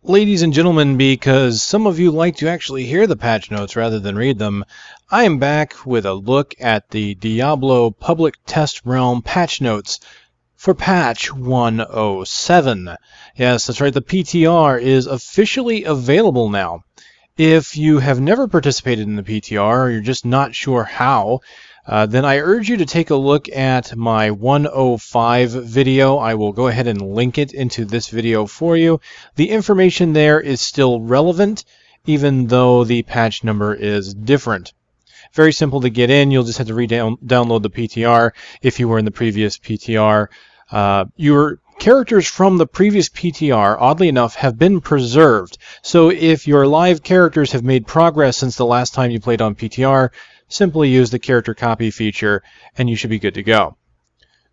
Ladies and gentlemen, because some of you like to actually hear the patch notes rather than read them, I am back with a look at the Diablo Public Test Realm patch notes for patch 107. Yes, that's right, the PTR is officially available now. If you have never participated in the PTR or you're just not sure how, then I urge you to take a look at my 105 video. I will go ahead and link it into this video for you. The information there is still relevant, even though the patch number is different. Very simple to get in. You'll just have to download the PTR. If you were in the previous PTR, your characters from the previous PTR, oddly enough, have been preserved. So if your live characters have made progress since the last time you played on PTR, simply use the character copy feature and you should be good to go.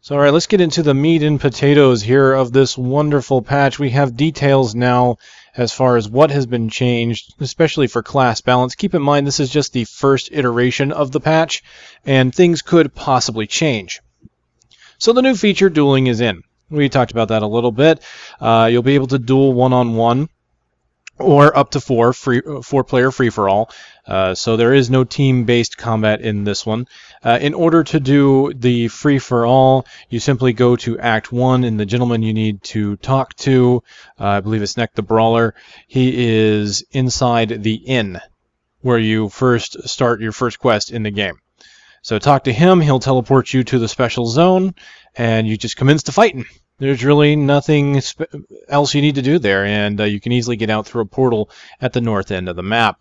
So alright, let's get into the meat and potatoes here of this wonderful patch. We have details now as far as what has been changed, especially for class balance. Keep in mind this is just the first iteration of the patch and things could possibly change. So the new feature, dueling, is in. We talked about that a little bit. You'll be able to duel one-on-one or up to four-player free-for-all. So there is no team-based combat in this one. In order to do the free-for-all, you simply go to Act 1, and the gentleman you need to talk to, I believe it's Neck the Brawler, he is inside the inn, where you first start your first quest in the game. So talk to him, he'll teleport you to the special zone, and you just commence to fighting. There's really nothing else you need to do there, and you can easily get out through a portal at the north end of the map.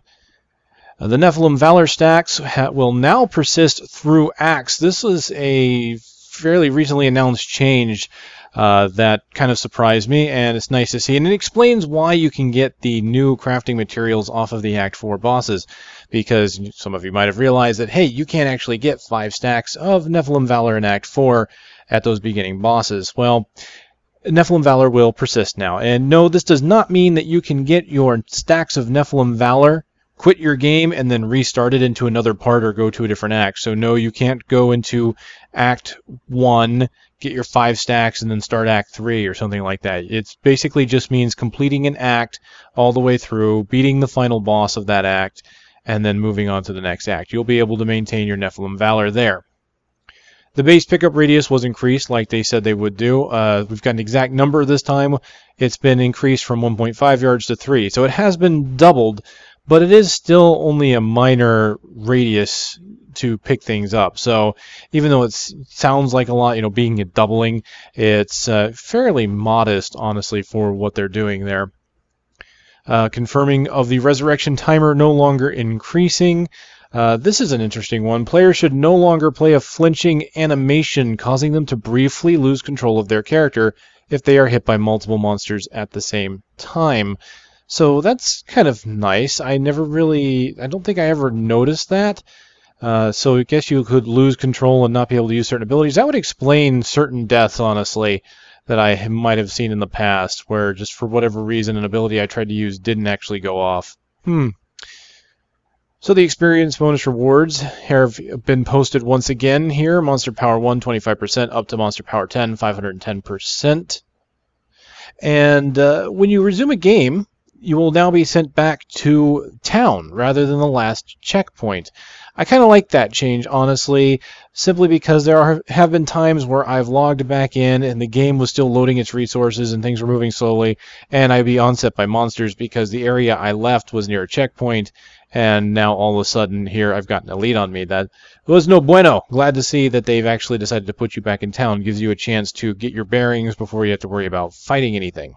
The Nephilim Valor stacks will now persist through acts. This is a fairly recently announced change that kind of surprised me, and it's nice to see. And it explains why you can get the new crafting materials off of the Act 4 bosses, because some of you might have realized that, hey, you can't actually get 5 stacks of Nephilim Valor in Act 4 at those beginning bosses. Well, Nephilim Valor will persist now. And no, this does not mean that you can get your stacks of Nephilim Valor, quit your game, and then restart it into another part or go to a different act. So no, you can't go into Act 1, get your 5 stacks, and then start Act 3 or something like that. It basically just means completing an act all the way through, beating the final boss of that act, and then moving on to the next act. You'll be able to maintain your Nephilim Valor there. The base pickup radius was increased like they said they would do. We've got an exact number this time. It's been increased from 1.5 yards to 3. So it has been doubled, but it is still only a minor radius to pick things up. So even though it sounds like a lot, you know, being a doubling, it's fairly modest, honestly, for what they're doing there. Confirming of the resurrection timer no longer increasing. This is an interesting one. Players should no longer play a flinching animation, causing them to briefly lose control of their character if they are hit by multiple monsters at the same time. So that's kind of nice. I don't think I ever noticed that. So I guess you could lose control and not be able to use certain abilities. That would explain certain deaths, honestly, that I might have seen in the past, where just for whatever reason an ability I tried to use didn't actually go off. So the experience bonus rewards have been posted once again here. Monster Power 1, 25%, up to Monster Power 10, 510%. And when you resume a game, you will now be sent back to town rather than the last checkpoint. I kind of like that change, honestly, simply because there have been times where I've logged back in and the game was still loading its resources and things were moving slowly, and I'd be onset by monsters because the area I left was near a checkpoint, and now all of a sudden here I've gotten a lead on me. That was no bueno. Glad to see that they've actually decided to put you back in town. Gives you a chance to get your bearings before you have to worry about fighting anything.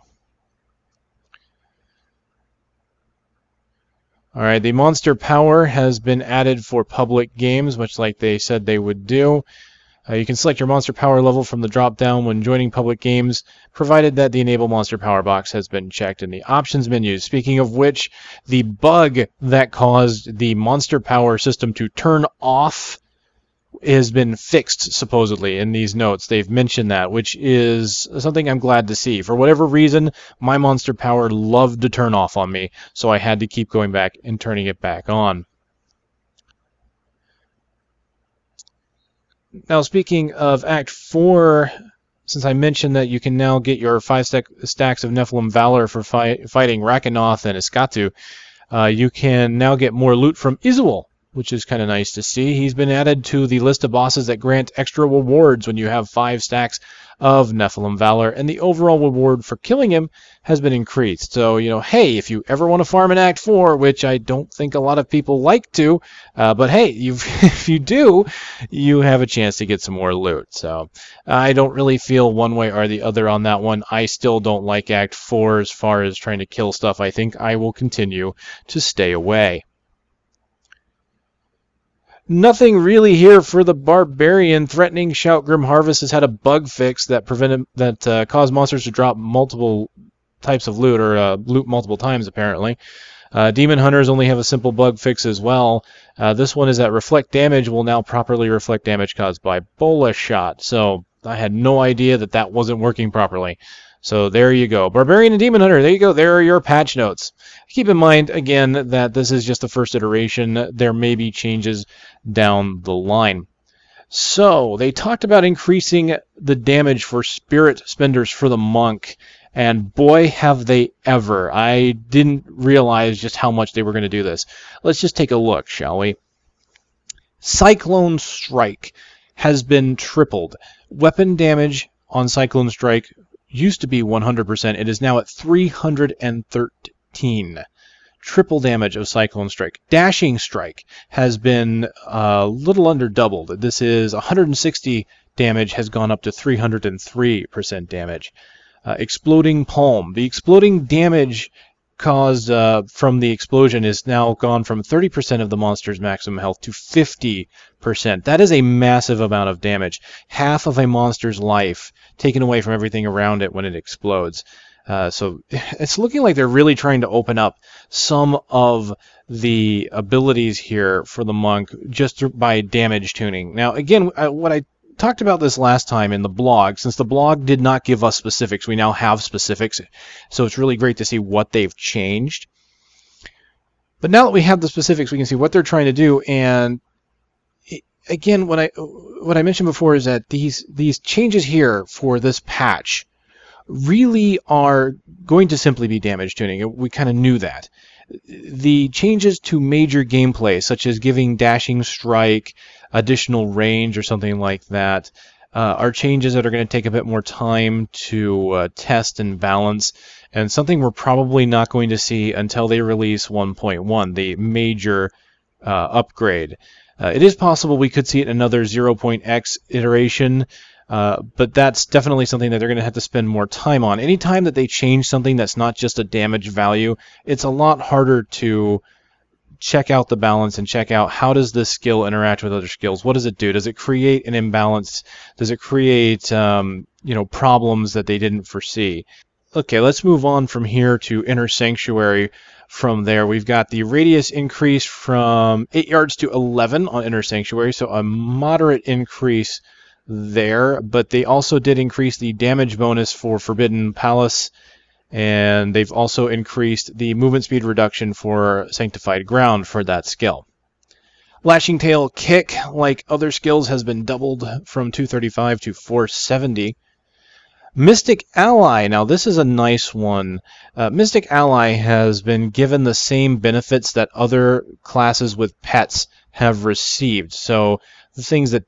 Alright, the monster power has been added for public games, much like they said they would do. You can select your monster power level from the drop-down when joining public games, provided that the Enable Monster Power box has been checked in the options menu. Speaking of which, the bug that caused the monster power system to turn off has been fixed, supposedly, in these notes. They've mentioned that, which is something I'm glad to see. For whatever reason, my monster power loved to turn off on me, so I had to keep going back and turning it back on. Now, speaking of Act 4 since I mentioned that you can now get your 5 stacks of Nephilim Valor for fighting Rakanoth and Iskatu, you can now get more loot from Izuel, which is kind of nice to see. He's been added to the list of bosses that grant extra rewards when you have 5 stacks of Nephilim Valor, and the overall reward for killing him has been increased. So, you know, hey, if you ever want to farm in Act 4, which I don't think a lot of people like to, but hey, if you do, you have a chance to get some more loot. So I don't really feel one way or the other on that one. I still don't like Act 4 as far as trying to kill stuff. I think I will continue to stay away. Nothing really here for the Barbarian. Threatening Shout Grim Harvest has had a bug fix that caused monsters to drop multiple types of loot, or loot multiple times apparently. Demon Hunters only have a simple bug fix as well. This one is that Reflect Damage will now properly reflect damage caused by Bola Shot. So I had no idea that that wasn't working properly. So there you go. Barbarian and Demon Hunter, there you go. There are your patch notes. Keep in mind, again, that this is just the first iteration. There may be changes down the line. So they talked about increasing the damage for Spirit Spenders for the Monk. And boy, have they ever. I didn't realize just how much they were going to do this. Let's just take a look, shall we? Cyclone Strike has been tripled. Weapon damage on Cyclone Strike used to be 100%. It is now at 313. Triple damage of Cyclone Strike. Dashing Strike has been a little under doubled. This is 160 damage, has gone up to 303% damage. Exploding Palm. The exploding damage caused from the explosion is now gone from 30% of the monster's maximum health to 50%. That is a massive amount of damage. Half of a monster's life taken away from everything around it when it explodes. So it's looking like they're really trying to open up some of the abilities here for the Monk just by damage tuning. Now, again, what I talked about this last time in the blog. Since the blog did not give us specifics, we now have specifics. So it's really great to see what they've changed. But now that we have the specifics, we can see what they're trying to do. And again, what I mentioned before is that these changes here for this patch really are going to simply be damage tuning. We kind of knew that. The changes to major gameplay, such as giving Dashing Strike additional range or something like that, are changes that are going to take a bit more time to test and balance, and something we're probably not going to see until they release 1.1, the major upgrade. It is possible we could see it in another 0.x iteration, but that's definitely something that they're going to have to spend more time on. Anytime that they change something that's not just a damage value, it's a lot harder to check out the balance and check out how does this skill interact with other skills. What does it do? Does it create an imbalance? Does it create problems that they didn't foresee? Okay, let's move on from here to Inner Sanctuary. From there, we've got the radius increase from 8 yards to 11 on Inner Sanctuary, so a moderate increase there, but they also did increase the damage bonus for Forbidden Palace, and they've also increased the movement speed reduction for Sanctified Ground for that skill. Lashing Tail Kick, like other skills, has been doubled from 235 to 470. Mystic Ally, now this is a nice one. Mystic Ally has been given the same benefits that other classes with pets have received. So the things that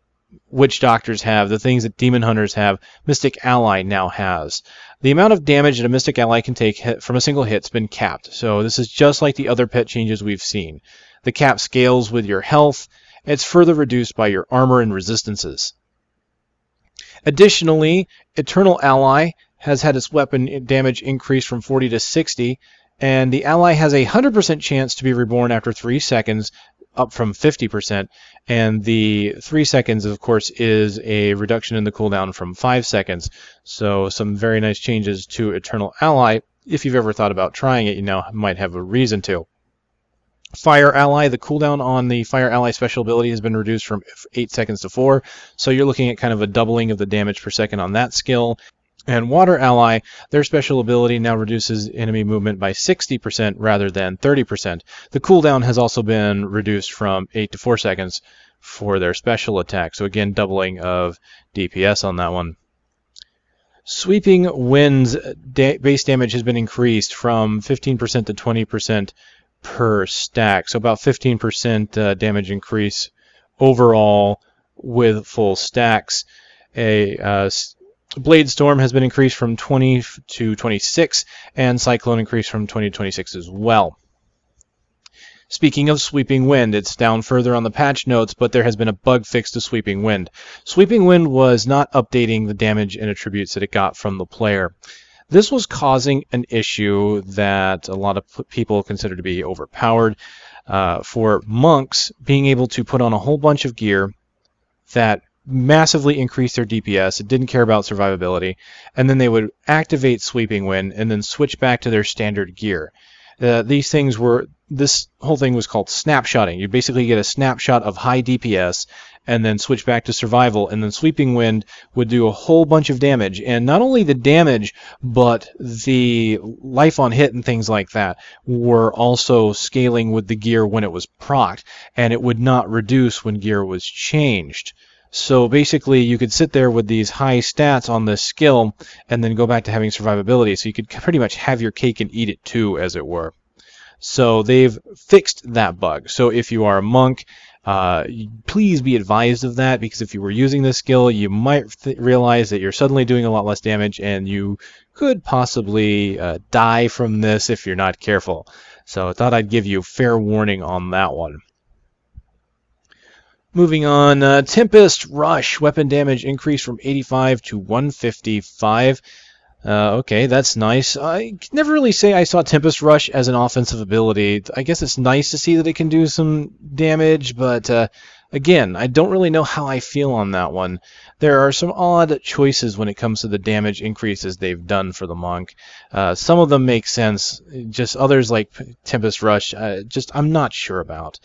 Witch Doctors have, the things that Demon Hunters have, Mystic Ally now has. The amount of damage that a Mystic Ally can take from a single hit's been capped. So this is just like the other pet changes we've seen. The cap scales with your health. It's further reduced by your armor and resistances. Additionally, Eternal Ally has had its weapon damage increased from 40 to 60, and the ally has a 100% chance to be reborn after 3 seconds, up from 50%, and the 3 seconds, of course, is a reduction in the cooldown from 5 seconds. So some very nice changes to Eternal Ally. If you've ever thought about trying it, you now might have a reason to. Fire Ally, the cooldown on the Fire Ally special ability has been reduced from 8 seconds to 4, so you're looking at kind of a doubling of the damage per second on that skill. And Water Ally, their special ability now reduces enemy movement by 60% rather than 30%. The cooldown has also been reduced from 8 to 4 seconds for their special attack, so again, doubling of DPS on that one. Sweeping Wind's base damage has been increased from 15% to 20% per stack, so about 15% damage increase overall with full stacks. A Blade Storm has been increased from 20 to 26, and Cyclone increased from 20 to 26 as well. Speaking of Sweeping Wind, it's down further on the patch notes, but there has been a bug fix to Sweeping Wind. Sweeping Wind was not updating the damage and attributes that it got from the player. This was causing an issue that a lot of people consider to be overpowered. For monks, being able to put on a whole bunch of gear that massively increased their DPS, it didn't care about survivability, and then they would activate Sweeping Wind and then switch back to their standard gear. This whole thing was called snapshotting. You basically get a snapshot of high DPS and then switch back to survival, and then Sweeping Wind would do a whole bunch of damage. And not only the damage, but the life on hit and things like that were also scaling with the gear when it was procced, and it would not reduce when gear was changed. So basically, you could sit there with these high stats on this skill and then go back to having survivability. So you could pretty much have your cake and eat it too, as it were. So they've fixed that bug. So if you are a monk, please be advised of that, because if you were using this skill, you might realize that you're suddenly doing a lot less damage, and you could possibly die from this if you're not careful. So I thought I'd give you fair warning on that one. Moving on, Tempest Rush. Weapon damage increased from 85 to 155. Okay, that's nice. I can never really say I saw Tempest Rush as an offensive ability. I guess it's nice to see that it can do some damage, but again, I don't really know how I feel on that one. There are some odd choices when it comes to the damage increases they've done for the monk. Some of them make sense, just others like Tempest Rush, I'm not sure about.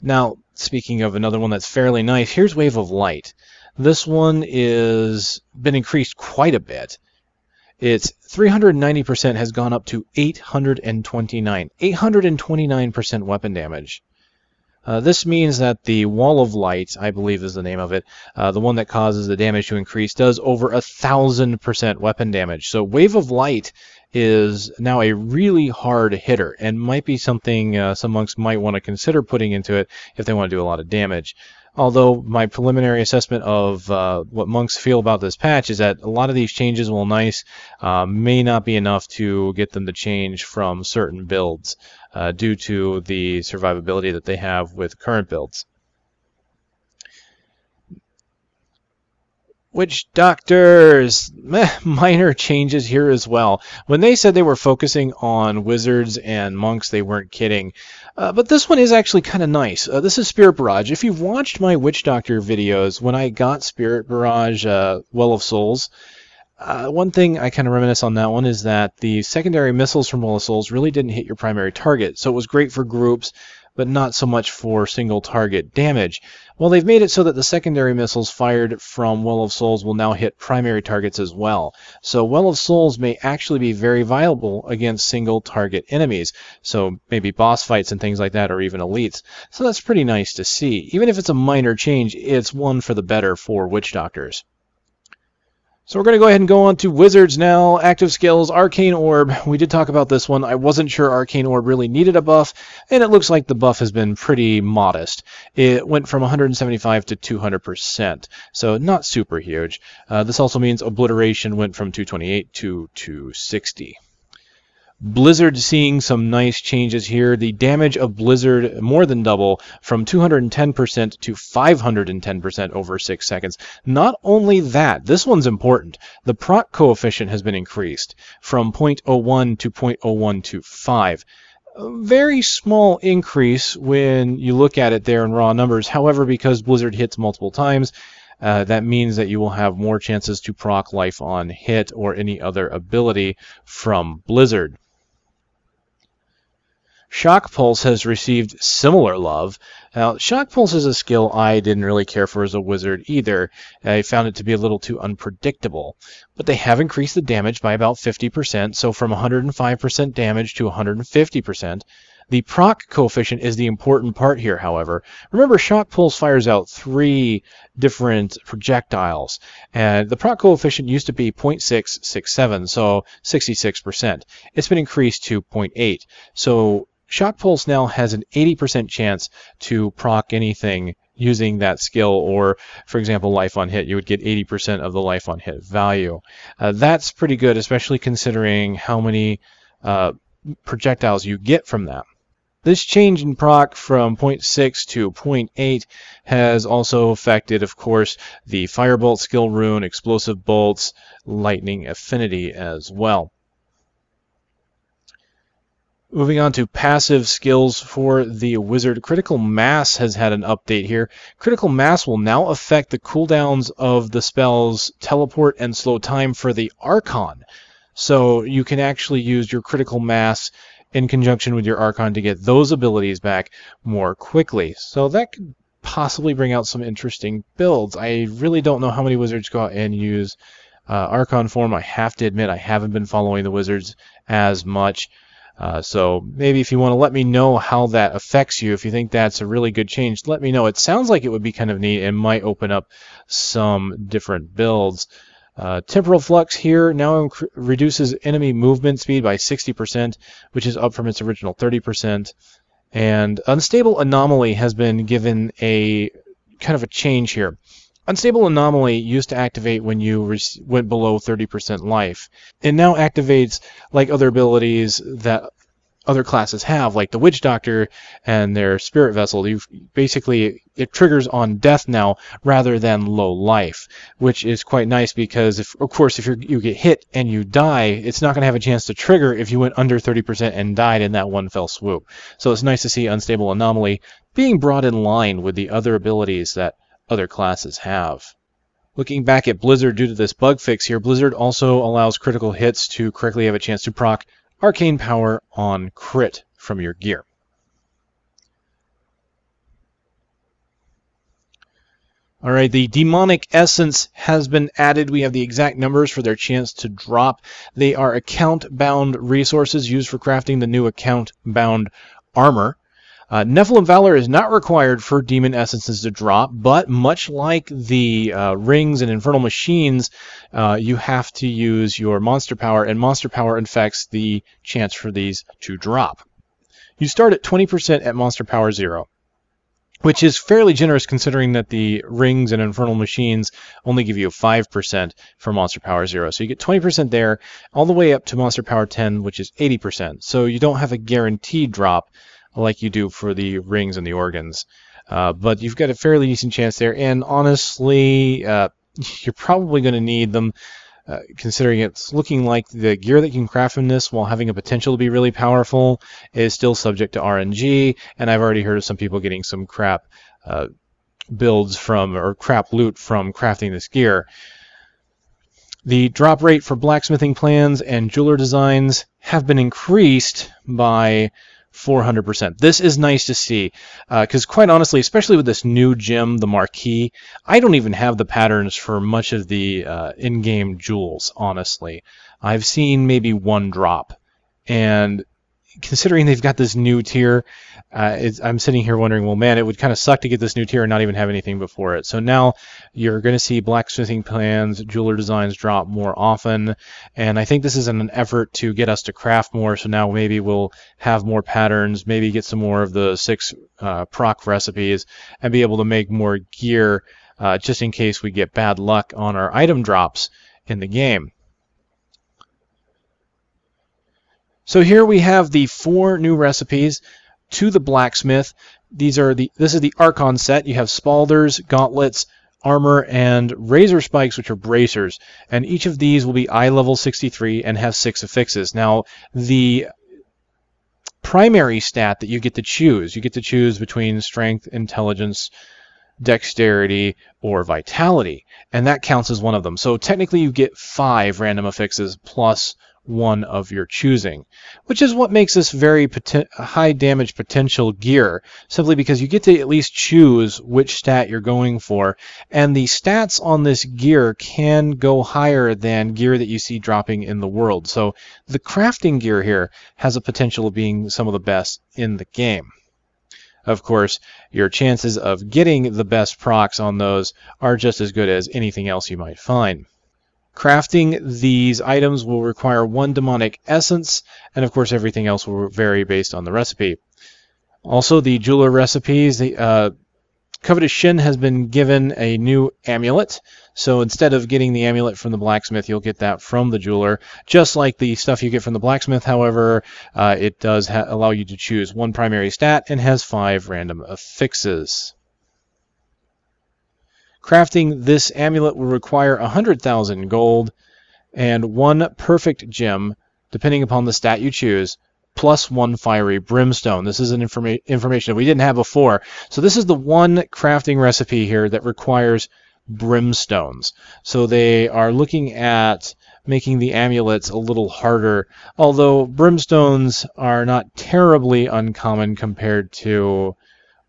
Now, speaking of another one that's fairly nice, here's Wave of Light. This one is been increased quite a bit. Its 390% has gone up to 829. 829% weapon damage. This means that the Wall of Light, I believe is the name of it, the one that causes the damage to increase, does over 1,000% weapon damage. So Wave of Light is now a really hard hitter, and might be something some monks might want to consider putting into it if they want to do a lot of damage. Although my preliminary assessment of what monks feel about this patch is that a lot of these changes, while nice, may not be enough to get them to change from certain builds due to the survivability that they have with current builds. Witch Doctors, minor changes here as well. When they said they were focusing on wizards and monks, they weren't kidding. But this one is actually kind of nice. This is Spirit Barrage. If you've watched my Witch Doctor videos, when I got Spirit Barrage Well of Souls, one thing I kind of reminisce on that one is that the secondary missiles from Well of Souls really didn't hit your primary target. So it was great for groups, but not so much for single target damage. Well, they've made it so that the secondary missiles fired from Well of Souls will now hit primary targets as well. So Well of Souls may actually be very viable against single target enemies. So maybe boss fights and things like that, or even elites. So that's pretty nice to see. Even if it's a minor change, it's one for the better for Witch Doctors. So we're going to go ahead and go on to Wizards now. Active skills, Arcane Orb. We did talk about this one. I wasn't sure Arcane Orb really needed a buff, and it looks like the buff has been pretty modest. It went from 175 to 200%, so not super huge. This also means Obliteration went from 228 to 260. Blizzard seeing some nice changes here. The damage of Blizzard more than double from 210% to 510% over 6 seconds. Not only that, this one's important. The proc coefficient has been increased from 0.01 to 0.0125. A very small increase when you look at it there in raw numbers. However, because Blizzard hits multiple times, that means that you will have more chances to proc life on hit or any other ability from Blizzard. Shock Pulse has received similar love. Now, Shock Pulse is a skill I didn't really care for as a wizard either. I found it to be a little too unpredictable. But they have increased the damage by about 50%, so from 105% damage to 150%. The proc coefficient is the important part here, however. Remember, Shock Pulse fires out 3 different projectiles, and the proc coefficient used to be 0.667, so 66%. It's been increased to 0.8, so Shock Pulse now has an 80% chance to proc anything using that skill, or for example life on hit, you would get 80% of the life on hit value. That's pretty good, especially considering how many projectiles you get from that. This change in proc from 0.6 to 0.8 has also affected, of course, the Firebolt skill rune, Explosive Bolts, Lightning Affinity as well. Moving on to passive skills for the wizard, Critical Mass has had an update here. Critical Mass will now affect the cooldowns of the spells Teleport and Slow Time for the Archon. So you can actually use your Critical Mass in conjunction with your Archon to get those abilities back more quickly. So that could possibly bring out some interesting builds. I really don't know how many wizards go out and use Archon form. I have to admit I haven't been following the wizards as much. So maybe if you want to let me know how that affects you, if you think that's a really good change, let me know. It sounds like it would be kind of neat and might open up some different builds. Temporal Flux here now reduces enemy movement speed by 60%, which is up from its original 30%. And Unstable Anomaly has been given a kind of a change here. Unstable Anomaly used to activate when you went below 30% life. It now activates like other abilities that other classes have, like the Witch Doctor and their Spirit Vessel. It triggers on death now rather than low life, which is quite nice because, if you get hit and you die, it's not going to have a chance to trigger if you went under 30% and died in that one fell swoop. So it's nice to see Unstable Anomaly being brought in line with the other abilities that other classes have. Looking back at Blizzard, due to this bug fix here, Blizzard also allows critical hits to correctly have a chance to proc Arcane Power on crit from your gear. Alright, the Demonic Essence has been added. We have the exact numbers for their chance to drop. They are account-bound resources used for crafting the new account-bound armor. Nephilim Valor is not required for Demon Essences to drop, but much like the Rings and Infernal Machines, you have to use your Monster Power, and Monster Power affects the chance for these to drop. You start at 20% at Monster Power 0, which is fairly generous considering that the Rings and Infernal Machines only give you 5% for Monster Power 0. So you get 20% there, all the way up to Monster Power 10, which is 80%. So you don't have a guaranteed drop like you do for the Rings and the Organs. But you've got a fairly decent chance there, and honestly, you're probably going to need them, considering it's looking like the gear that you can craft from this, while having a potential to be really powerful, is still subject to RNG, and I've already heard of some people getting some crap builds from, or crap loot from crafting this gear. The drop rate for blacksmithing plans and jeweler designs have been increased by 400%. This is nice to see, because quite honestly, especially with this new gem, the Marquee, I don't even have the patterns for much of the in-game jewels, honestly. I've seen maybe one drop, and considering they've got this new tier, I'm sitting here wondering, well, man, it would kind of suck to get this new tier and not even have anything before it. So now you're going to see blacksmithing plans, jeweler designs drop more often, and I think this is an effort to get us to craft more, so now maybe we'll have more patterns, maybe get some more of the 6 proc recipes, and be able to make more gear just in case we get bad luck on our item drops in the game. So here we have the 4 new recipes to the blacksmith. This is the Archon set. You have Spalders, Gauntlets, Armor, and Razor Spikes, which are bracers. And each of these will be eye level 63 and have 6 affixes. Now, the primary stat that you get to choose between Strength, Intelligence, Dexterity, or Vitality. And that counts as one of them. So technically you get 5 random affixes plus one of your choosing, which is what makes this very high damage potential gear, simply because you get to at least choose which stat you're going for, and the stats on this gear can go higher than gear that you see dropping in the world. So the crafting gear here has a potential of being some of the best in the game. Of course, your chances of getting the best procs on those are just as good as anything else you might find. Crafting these items will require 1 demonic essence, and of course everything else will vary based on the recipe. Also, the jeweler recipes, the Covetous Shin has been given a new amulet, so instead of getting the amulet from the blacksmith, you'll get that from the jeweler. Just like the stuff you get from the blacksmith, however, it does allow you to choose 1 primary stat and has 5 random affixes. Crafting this amulet will require 100,000 gold and 1 perfect gem, depending upon the stat you choose, plus 1 fiery brimstone. This is an information that we didn't have before. So this is the one crafting recipe here that requires brimstones. So they are looking at making the amulets a little harder, although brimstones are not terribly uncommon compared to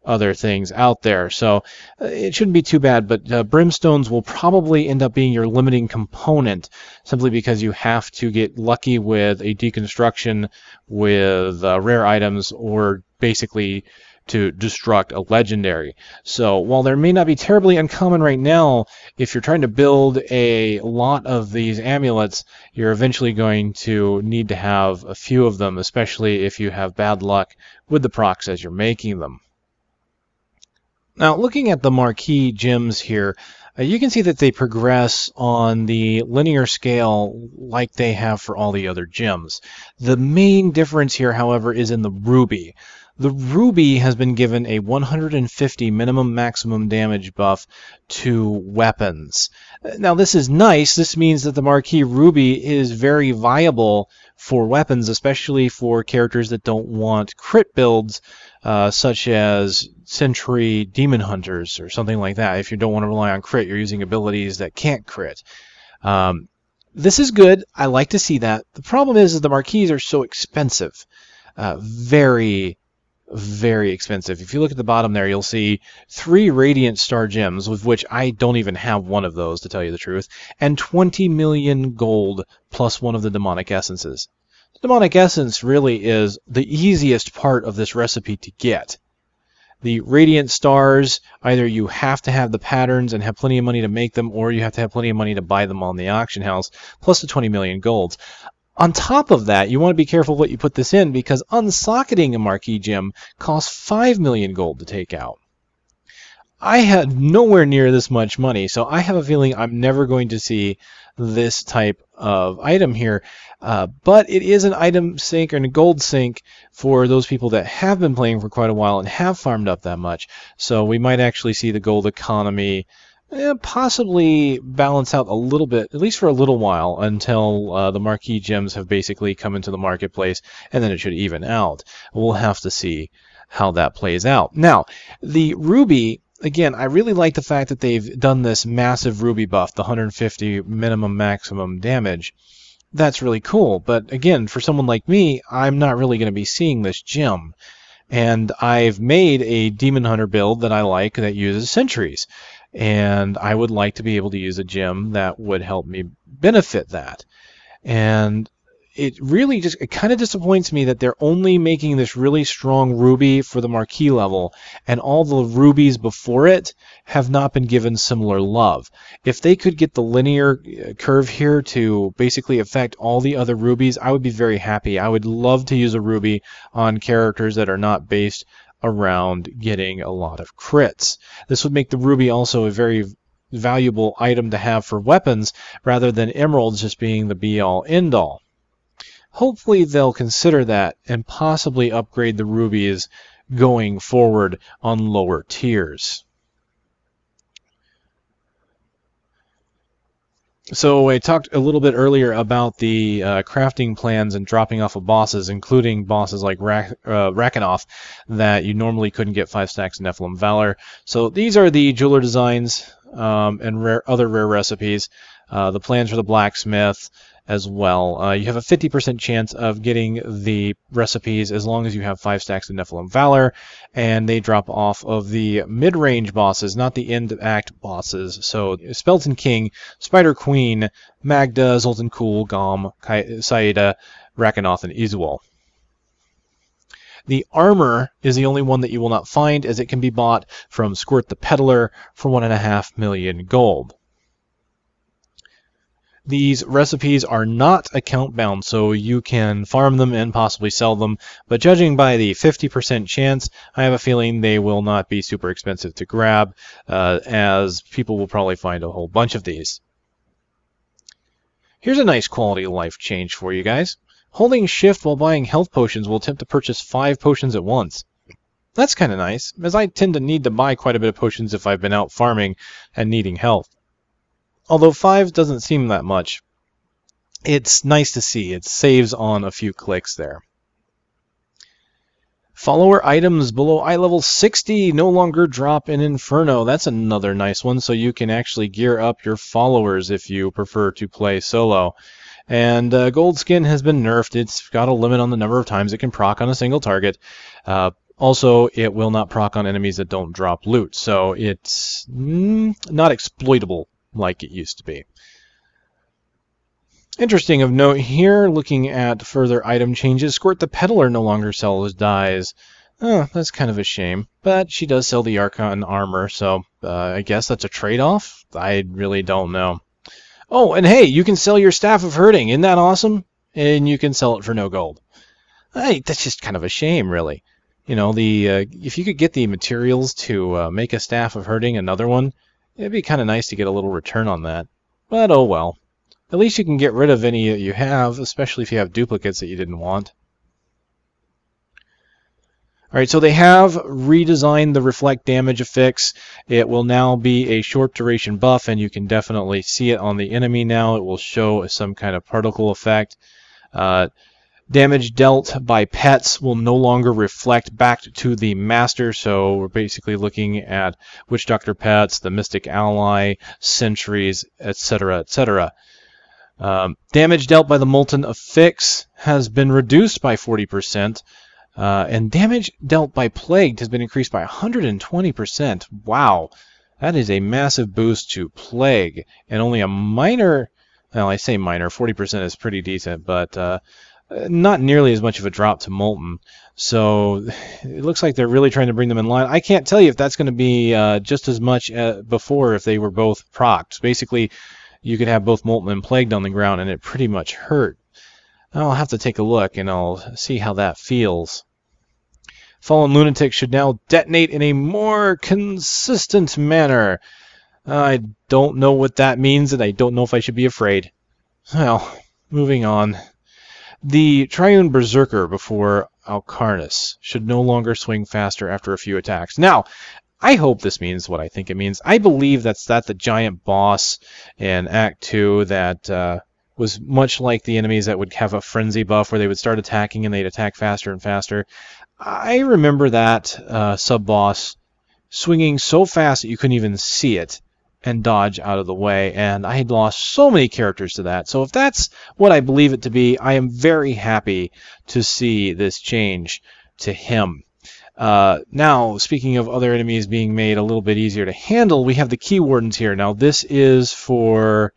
other things out there. So it shouldn't be too bad, but brimstones will probably end up being your limiting component, simply because you have to get lucky with a deconstruction with rare items, or basically to destruct a legendary. So while there may not be terribly uncommon right now, if you're trying to build a lot of these amulets, you're eventually going to need to have a few of them, especially if you have bad luck with the procs as you're making them. Now, looking at the Marquee Gems here, you can see that they progress on the linear scale like they have for all the other gems. The main difference here, however, is in the ruby. The ruby has been given a 150 minimum maximum damage buff to weapons. Now, this is nice. This means that the Marquee Ruby is very viable for weapons, especially for characters that don't want crit builds, such as Sentry Demon Hunters or something like that. If you don't want to rely on crit, you're using abilities that can't crit. This is good. I like to see that. The problem is the Marquees are so expensive. Very expensive. If you look at the bottom there, you'll see 3 Radiant Star Gems, with which I don't even have one of those, to tell you the truth, and 20 million gold plus 1 of the Demonic Essences. The Demonic Essence really is the easiest part of this recipe to get. The Radiant Stars, either you have to have the patterns and have plenty of money to make them, or you have to have plenty of money to buy them on the auction house, plus the 20 million golds. On top of that, you want to be careful what you put this in, because unsocketing a Marquee Gem costs 5 million gold to take out. I had nowhere near this much money, so I have a feeling I'm never going to see this type of item here. But it is an item sink and a gold sink for those people that have been playing for quite a while and have farmed up that much. So we might actually see the gold economy possibly balance out a little bit, at least for a little while, until the Marquee Gems have basically come into the marketplace, and then it should even out. We'll have to see how that plays out. Now, the Ruby, again, I really like the fact that they've done this massive Ruby buff, the 150 minimum maximum damage. That's really cool, but again, for someone like me, I'm not really going to be seeing this gem. And I've made a Demon Hunter build that I like that uses sentries. And I would like to be able to use a gem that would help me benefit that. And it really just, it kind of disappoints me that they're only making this really strong ruby for the Marquee level, and all the rubies before it have not been given similar love. If they could get the linear curve here to basically affect all the other rubies, I would be very happy. I would love to use a ruby on characters that are not based around getting a lot of crits. This would make the ruby also a very valuable item to have for weapons, rather than emeralds just being the be-all end-all. Hopefully they'll consider that and possibly upgrade the rubies going forward on lower tiers. So I talked a little bit earlier about the crafting plans and dropping off of bosses, including bosses like Rakanoff, that you normally couldn't get 5 stacks of Nephilim Valor. So these are the jeweler designs and other rare recipes. The plans for the blacksmith as well. You have a 50% chance of getting the recipes as long as you have 5 stacks of Nephilim Valor, and they drop off of the mid-range bosses, not the end act bosses. So Spelton King, Spider Queen, Magda, Zoltan Kuhl, Gom, Saida, Rakanoth, and Izual. The armor is the only one that you will not find, as it can be bought from Squirt the Peddler for 1.5 million gold. These recipes are not account bound, so you can farm them and possibly sell them, but judging by the 50% chance, I have a feeling they will not be super expensive to grab, as people will probably find a whole bunch of these. Here's a nice quality of life change for you guys. Holding shift while buying health potions will attempt to purchase 5 potions at once. That's kind of nice, as I tend to need to buy quite a bit of potions if I've been out farming and needing health. Although 5 doesn't seem that much, it's nice to see. It saves on a few clicks there. Follower items below eye level 60 no longer drop in Inferno. That's another nice one, so you can actually gear up your followers if you prefer to play solo. And Gold Skin has been nerfed. It's got a limit on the number of times it can proc on a single target. Also, it will not proc on enemies that don't drop loot, so it's not exploitable like it used to be. Interesting of note here, looking at further item changes, Squirt the Peddler no longer sells dyes. Oh, that's kind of a shame, but she does sell the Arcane armor, so I guess that's a trade-off? I really don't know. Oh, and hey, you can sell your Staff of Herding, isn't that awesome? And you can sell it for no gold. Hey, that's just kind of a shame, really. You know, if you could get the materials to make a Staff of Herding, another one, it'd be kind of nice to get a little return on that. But oh well. At least you can get rid of any that you have, especially if you have duplicates that you didn't want. Alright, so they have redesigned the reflect damage affix. It will now be a short duration buff, and you can definitely see it on the enemy now. It will show some kind of particle effect. Damage dealt by pets will no longer reflect back to the master, so we're basically looking at Witch Doctor pets, the Mystic Ally, sentries, etc., etc. Damage dealt by the Molten Affix has been reduced by 40%, and damage dealt by Plagued has been increased by 120%. Wow, that is a massive boost to Plague, and only a minor, well, I say minor, 40% is pretty decent, but not nearly as much of a drop to Molten. So it looks like they're really trying to bring them in line. I can't tell you if that's going to be just as much before if they were both procced. Basically, you could have both Molten and Plagued on the ground, and it pretty much hurt. I'll have to take a look, and I'll see how that feels. Fallen Lunatic should now detonate in a more consistent manner. I don't know what that means, and I don't know if I should be afraid. Well, moving on. The Triune Berserker before Alcarnus should no longer swing faster after a few attacks. Now, I hope this means what I think it means. I believe that's the giant boss in Act 2 that was much like the enemies that would have a frenzy buff where they would start attacking and they'd attack faster and faster. I remember that sub-boss swinging so fast that you couldn't even see it and dodge out of the way, and I had lost so many characters to that. So if that's what I believe it to be, I am very happy to see this change to him. Now, speaking of other enemies being made a little bit easier to handle, we have the Key Wardens here. Now, this is for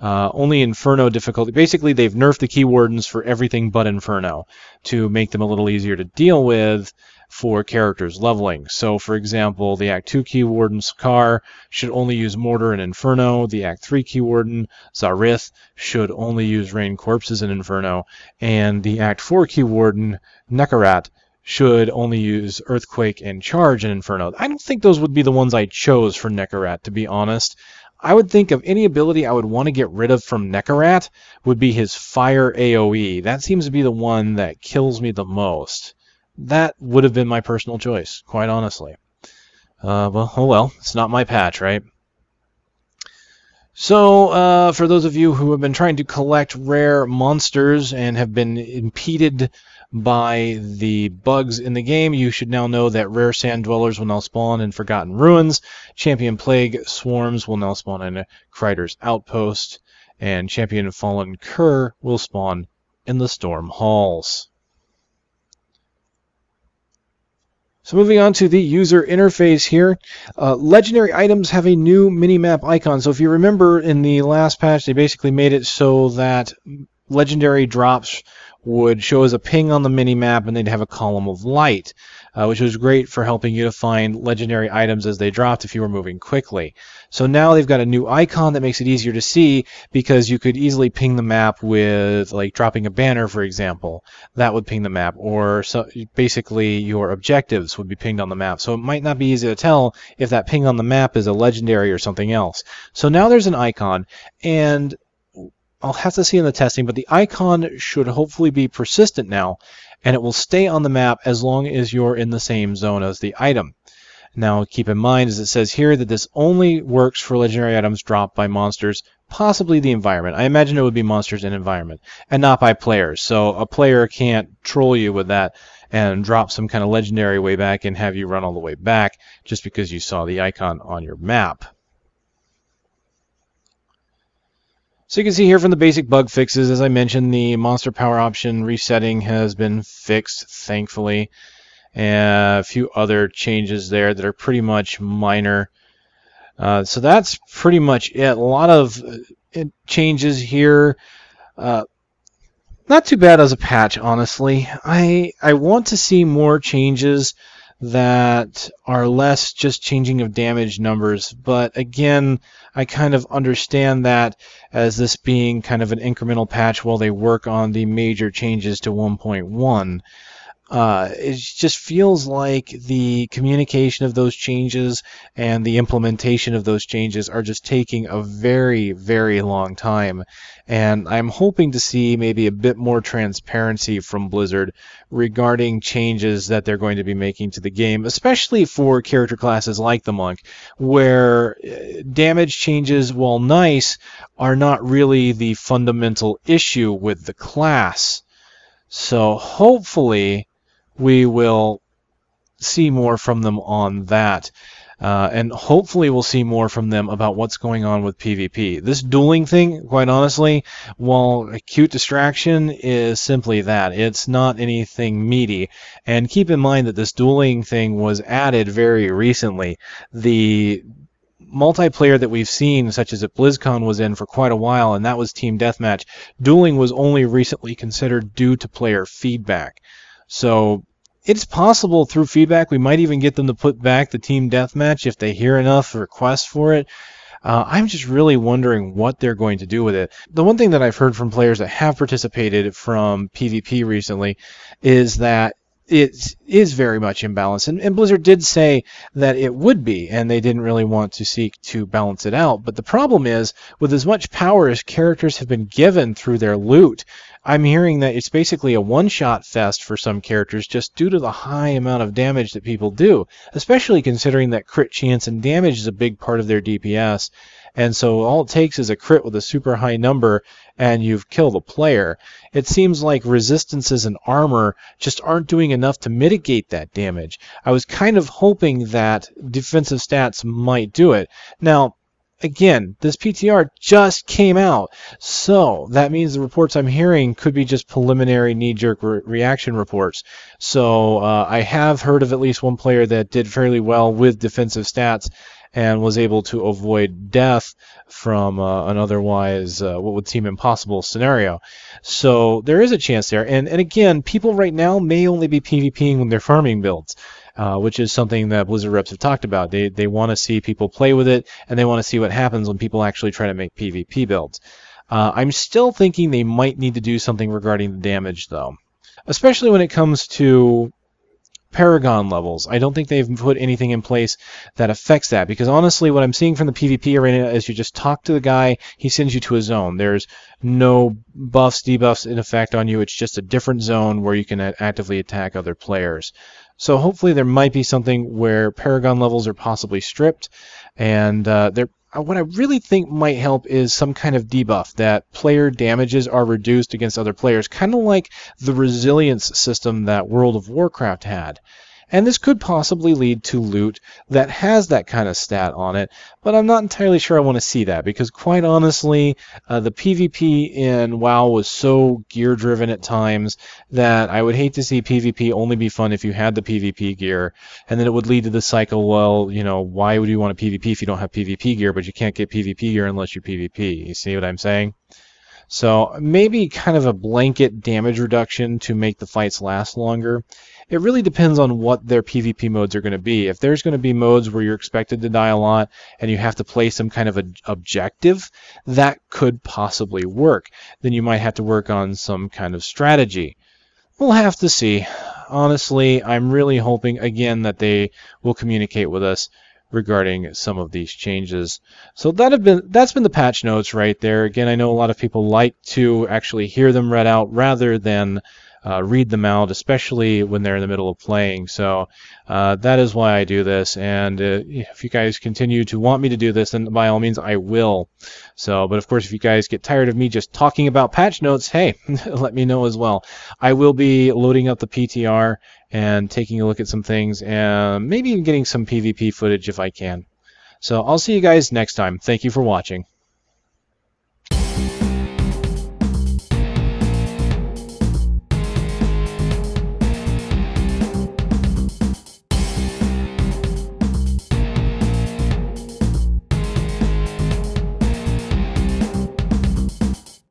only Inferno difficulty. Basically, they've nerfed the Key Wardens for everything but Inferno to make them a little easier to deal with for characters leveling. So, for example, the Act 2 Key Warden Scar should only use Mortar in Inferno. The Act 3 Key Warden Zarith should only use Rain Corpses in Inferno. And the Act 4 Key Warden Nekarat should only use Earthquake and Charge in Inferno. I don't think those would be the ones I chose for Nekarat, to be honest. I would think of any ability I would want to get rid of from Nekarat would be his Fire AoE. That seems to be the one that kills me the most. That would have been my personal choice, quite honestly. Well, oh well, it's not my patch, right? So, for those of you who have been trying to collect rare monsters and have been impeded by the bugs in the game, you should now know that rare sand dwellers will now spawn in Forgotten Ruins, champion plague swarms will now spawn in Kryder's Outpost, and Champion Fallen Cur will spawn in the Storm Halls. So moving on to the user interface here, legendary items have a new minimap icon. So if you remember in the last patch, they basically made it so that legendary drops would show as a ping on the minimap, and they'd have a column of light, which was great for helping you to find legendary items as they dropped if you were moving quickly. So now they've got a new icon that makes it easier to see, because you could easily ping the map with, like, dropping a banner, for example. That would ping the map, or so basically your objectives would be pinged on the map. So it might not be easy to tell if that ping on the map is a legendary or something else. So now there's an icon, and I'll have to see in the testing, but the icon should hopefully be persistent now, and it will stay on the map as long as you're in the same zone as the item. Now, keep in mind, as it says here, that this only works for legendary items dropped by monsters, possibly the environment. I imagine it would be monsters in environment, and not by players. So a player can't troll you with that and drop some kind of legendary way back and have you run all the way back just because you saw the icon on your map. So you can see here from the basic bug fixes, as I mentioned, the monster power option resetting has been fixed, thankfully. And a few other changes there that are pretty much minor. So that's pretty much it. A lot of changes here. Not too bad as a patch, honestly. I want to see more changes that are less just changing of damage numbers, but again, I kind of understand that as this being kind of an incremental patch while they work on the major changes to 1.1. It just feels like the communication of those changes and the implementation of those changes are just taking a very, very long time. And I'm hoping to see maybe a bit more transparency from Blizzard regarding changes that they're going to be making to the game, especially for character classes like the Monk, where damage changes, while nice, are not really the fundamental issue with the class. So hopefully we will see more from them on that. And hopefully we'll see more from them about what's going on with PvP. This dueling thing, quite honestly, while a cute distraction, is simply that. It's not anything meaty. And keep in mind that this dueling thing was added very recently. The multiplayer that we've seen, such as at BlizzCon, was in for quite a while, and that was Team Deathmatch. Dueling was only recently considered due to player feedback. So it's possible through feedback we might even get them to put back the Team Deathmatch if they hear enough requests for it. I'm just really wondering what they're going to do with it. The one thing that I've heard from players that have participated from PvP recently is that it is very much imbalanced. And Blizzard did say that it would be, and they didn't really want to seek to balance it out. But the problem is, with as much power as characters have been given through their loot, I'm hearing that it's basically a one-shot fest for some characters just due to the high amount of damage that people do, especially considering that crit chance and damage is a big part of their DPS. And so all it takes is a crit with a super high number and you've killed a player. It seems like resistances and armor just aren't doing enough to mitigate that damage. I was kind of hoping that defensive stats might do it. Now, again, this PTR just came out, so that means the reports I'm hearing could be just preliminary knee-jerk reaction reports. So I have heard of at least one player that did fairly well with defensive stats and was able to avoid death from an otherwise what would seem impossible scenario. So there is a chance there. And again, people right now may only be PvPing when they're farming builds. Which is something that Blizzard reps have talked about. They want to see people play with it, and they want to see what happens when people actually try to make PvP builds. I'm still thinking they might need to do something regarding the damage, though. Especially when it comes to Paragon levels. I don't think they've put anything in place that affects that, because honestly what I'm seeing from the PvP arena is you just talk to the guy, he sends you to a zone. There's no buffs, debuffs in effect on you. It's just a different zone where you can actively attack other players. So hopefully there might be something where Paragon levels are possibly stripped, and what I really think might help is some kind of debuff, that player damages are reduced against other players, kind of like the resilience system that World of Warcraft had. And this could possibly lead to loot that has that kind of stat on it, but I'm not entirely sure I want to see that, because quite honestly, the PvP in WoW was so gear-driven at times that I would hate to see PvP only be fun if you had the PvP gear, and then it would lead to the cycle, well, you know, why would you want a PvP if you don't have PvP gear, but you can't get PvP gear unless you PvP? You see what I'm saying? So maybe kind of a blanket damage reduction to make the fights last longer. It really depends on what their PvP modes are going to be. If there's going to be modes where you're expected to die a lot and you have to play some kind of an objective, that could possibly work. Then you might have to work on some kind of strategy. We'll have to see. Honestly, I'm really hoping, again, that they will communicate with us regarding some of these changes. So that's been the patch notes right there. Again, I know a lot of people like to actually hear them read out rather than read them out, especially when they're in the middle of playing. So that is why I do this. And if you guys continue to want me to do this, then by all means I will. So, but of course, if you guys get tired of me just talking about patch notes, hey, let me know as well. I will be loading up the PTR and taking a look at some things, and maybe even getting some PvP footage if I can. So I'll see you guys next time. Thank you for watching.